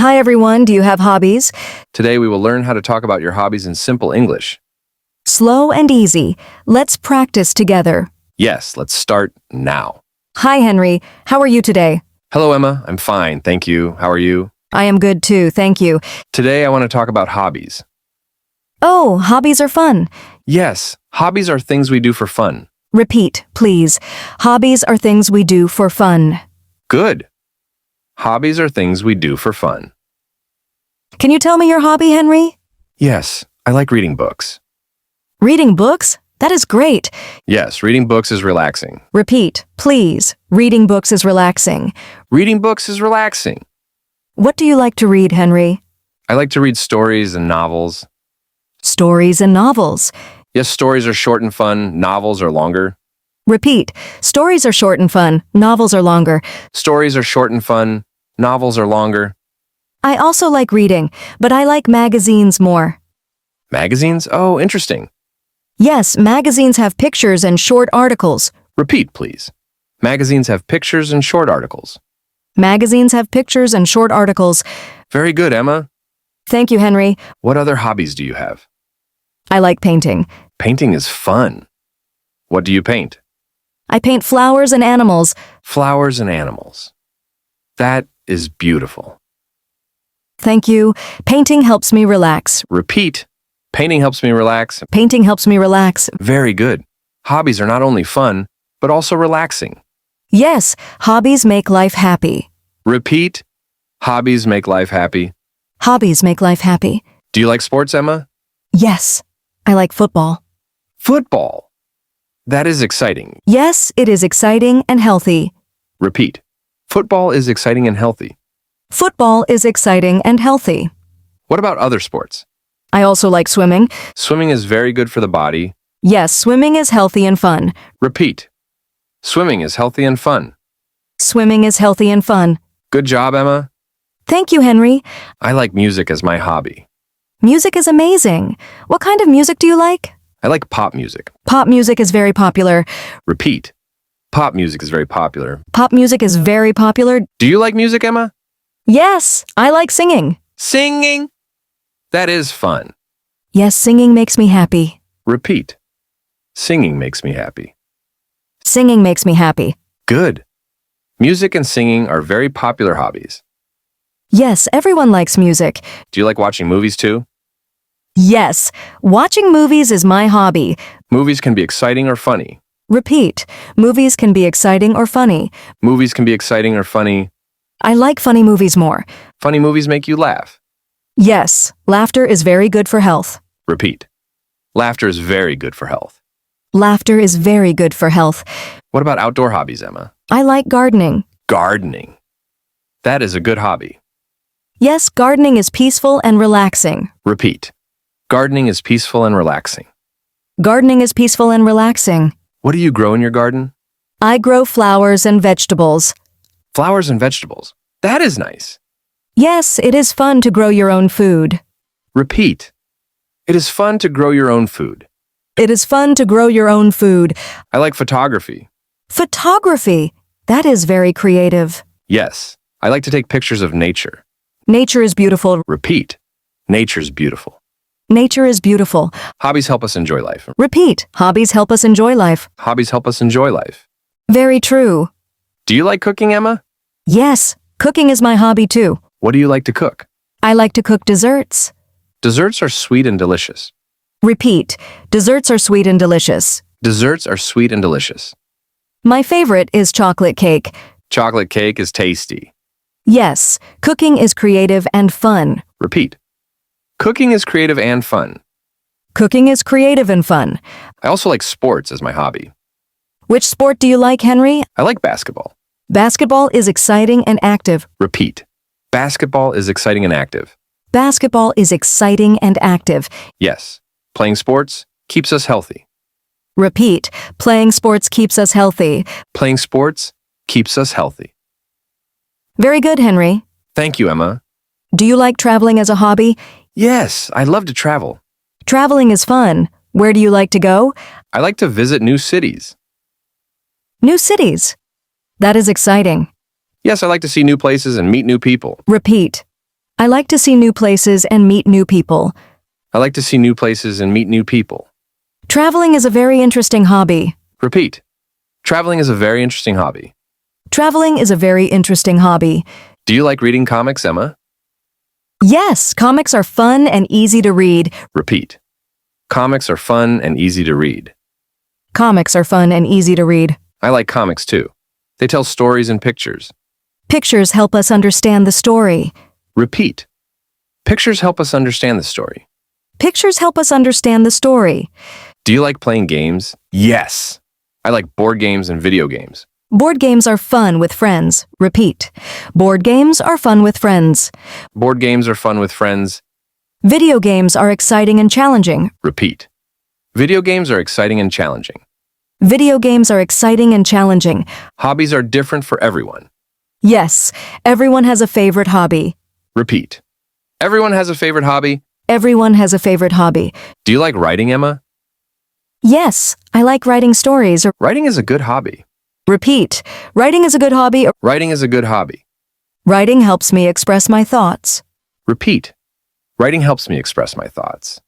Hi everyone, do you have hobbies? Today we will learn how to talk about your hobbies in simple English. Slow and easy. Let's practice together. Yes, let's start now. Hi Henry, how are you today? Hello, Emma. I'm fine, thank you. How are you? I am good too, thank you. Today I want to talk about hobbies. Oh, hobbies are fun. Yes, hobbies are things we do for fun. Repeat, please. Hobbies are things we do for fun. Good. Hobbies are things we do for fun. Can you tell me your hobby, Henry? Yes, I like reading books. Reading books? That is great. Yes, reading books is relaxing. Repeat, please. Reading books is relaxing. Reading books is relaxing. What do you like to read, Henry? I like to read stories and novels. Stories and novels. Yes, stories are short and fun. Novels are longer. Repeat, stories are short and fun. Novels are longer. Stories are short and fun. Novels are longer. I also like reading, but I like magazines more. Magazines? Oh, interesting. Yes, magazines have pictures and short articles. Repeat, please. Magazines have pictures and short articles. Magazines have pictures and short articles. Very good, Emma. Thank you, Henry. What other hobbies do you have? I like painting. Painting is fun. What do you paint? I paint flowers and animals. Flowers and animals. That is beautiful. Thank you. Painting helps me relax. Repeat. Painting helps me relax. Painting helps me relax. Very good. Hobbies are not only fun, but also relaxing. Yes, hobbies make life happy. Repeat. Hobbies make life happy. Hobbies make life happy. Do you like sports, Emma? Yes, I like football. Football. That is exciting. Yes, it is exciting and healthy. Repeat. Football is exciting and healthy. Football is exciting and healthy. What about other sports? I also like swimming. Swimming is very good for the body. Yes, swimming is healthy and fun. Repeat. Swimming is healthy and fun. Swimming is healthy and fun. Good job, Emma. Thank you, Henry. I like music as my hobby. Music is amazing. What kind of music do you like? I like pop music. Pop music is very popular. Repeat. Pop music is very popular. Pop music is very popular. Do you like music, Emma? Yes, I like singing. Singing? That is fun. Yes, singing makes me happy. Repeat. Singing makes me happy. Singing makes me happy. Good. Music and singing are very popular hobbies. Yes, everyone likes music. Do you like watching movies too? Yes, watching movies is my hobby. Movies can be exciting or funny. Repeat, movies can be exciting or funny. Movies can be exciting or funny. I like funny movies more. Funny movies make you laugh. Yes, laughter is very good for health. Repeat. Laughter is very good for health. Laughter is very good for health. What about outdoor hobbies, Emma? I like gardening. Gardening. That is a good hobby. Yes, gardening is peaceful and relaxing. Repeat. Gardening is peaceful and relaxing. Gardening is peaceful and relaxing. What do you grow in your garden? I grow flowers and vegetables. Flowers and vegetables. That is nice. Yes, it is fun to grow your own food. Repeat. It is fun to grow your own food. It is fun to grow your own food. I like photography. Photography. That is very creative. Yes, I like to take pictures of nature. Nature is beautiful. Repeat. Nature's beautiful. Nature is beautiful. Hobbies help us enjoy life. Repeat. Hobbies help us enjoy life. Hobbies help us enjoy life. Very true. Do you like cooking, Emma? Yes, cooking is my hobby too. What do you like to cook? I like to cook desserts. Desserts are sweet and delicious. Repeat. Desserts are sweet and delicious. Desserts are sweet and delicious. My favorite is chocolate cake. Chocolate cake is tasty. Yes, cooking is creative and fun. Repeat. Cooking is creative and fun. Cooking is creative and fun. I also like sports as my hobby. Which sport do you like, Henry? I like basketball. Basketball is exciting and active. Repeat. Basketball is exciting and active. Basketball is exciting and active. Yes. Playing sports keeps us healthy. Repeat. Playing sports keeps us healthy. Playing sports keeps us healthy. Very good, Henry. Thank you, Emma. Do you like traveling as a hobby? Yes, I love to travel. Traveling is fun. Where do you like to go? I like to visit new cities. New cities. That is exciting. Yes, I like to see new places and meet new people. Repeat. I like to see new places and meet new people. I like to see new places and meet new people. Traveling is a very interesting hobby. Repeat. Traveling is a very interesting hobby. Traveling is a very interesting hobby. Do you like reading comics, Emma? Yes, comics are fun and easy to read. Repeat. Comics are fun and easy to read. Comics are fun and easy to read. I like comics too. They tell stories and pictures. Pictures help us understand the story. Repeat. Pictures help us understand the story. Pictures help us understand the story. Do you like playing games? Yes. I like board games and video games. Board games are fun with friends. Repeat. Board games are fun with friends. Board games are fun with friends. Video games are exciting and challenging. Repeat. Video games are exciting and challenging. Video games are exciting and challenging. Hobbies are different for everyone. Yes, everyone has a favorite hobby. Repeat. Everyone has a favorite hobby. Everyone has a favorite hobby. Do you like writing, Emma? Yes, I like writing stories. Writing is a good hobby. Repeat. Writing is a good hobby. Writing is a good hobby. Writing helps me express my thoughts. Repeat. Writing helps me express my thoughts.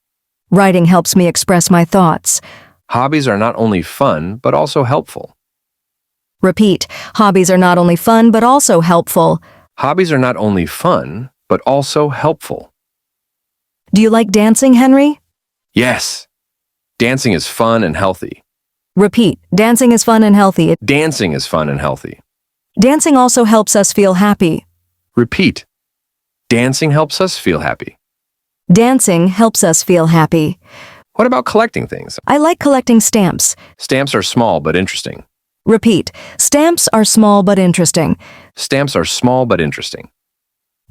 Writing helps me express my thoughts. Hobbies are not only fun, but also helpful. Repeat. Hobbies are not only fun, but also helpful. Hobbies are not only fun, but also helpful. Do you like dancing, Henry? Yes. Dancing is fun and healthy. Repeat. Dancing is fun and healthy. Dancing is fun and healthy. Dancing also helps us feel happy. Repeat. Dancing helps us feel happy. Dancing helps us feel happy. What about collecting things? I like collecting stamps. Stamps are small but interesting. Repeat. Stamps are small but interesting. Stamps are small but interesting.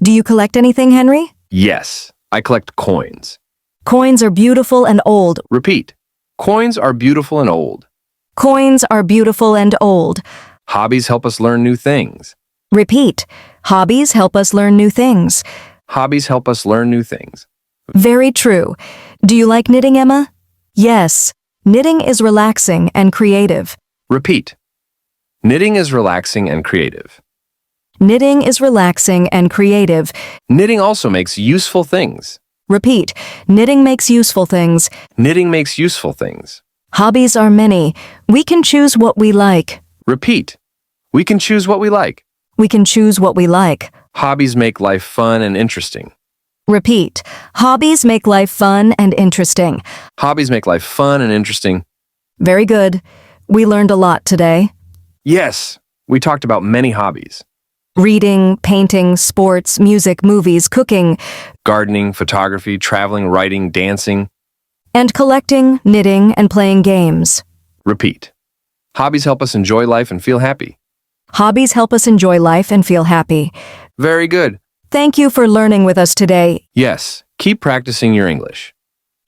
Do you collect anything, Henry? Yes, I collect coins. Coins are beautiful and old. Repeat. Coins are beautiful and old. Coins are beautiful and old. Hobbies help us learn new things. Repeat. Hobbies help us learn new things. Hobbies help us learn new things. Very true. Do you like knitting, Emma? Yes. Knitting is relaxing and creative. Repeat. Knitting is relaxing and creative. Knitting is relaxing and creative. Knitting also makes useful things. Repeat. Knitting makes useful things. Knitting makes useful things. Hobbies are many. We can choose what we like. Repeat. We can choose what we like. We can choose what we like. Hobbies make life fun and interesting. Repeat. Hobbies make life fun and interesting. Hobbies make life fun and interesting. Very good. We learned a lot today. Yes, we talked about many hobbies. Reading, painting, sports, music, movies, cooking, Gardening, photography, traveling, writing, dancing. and collecting, knitting, and playing games. Repeat. Hobbies help us enjoy life and feel happy. Hobbies help us enjoy life and feel happy. Very good. Thank you for learning with us today. Yes, keep practicing your English.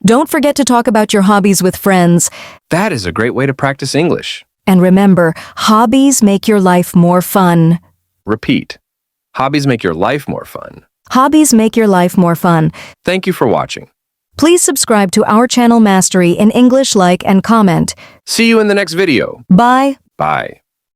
Don't forget to talk about your hobbies with friends. That is a great way to practice English. And remember, hobbies make your life more fun. Repeat. Hobbies make your life more fun. Hobbies make your life more fun. Thank you for watching. Please subscribe to our channel Mastery in English, like and comment. See you in the next video. Bye. Bye.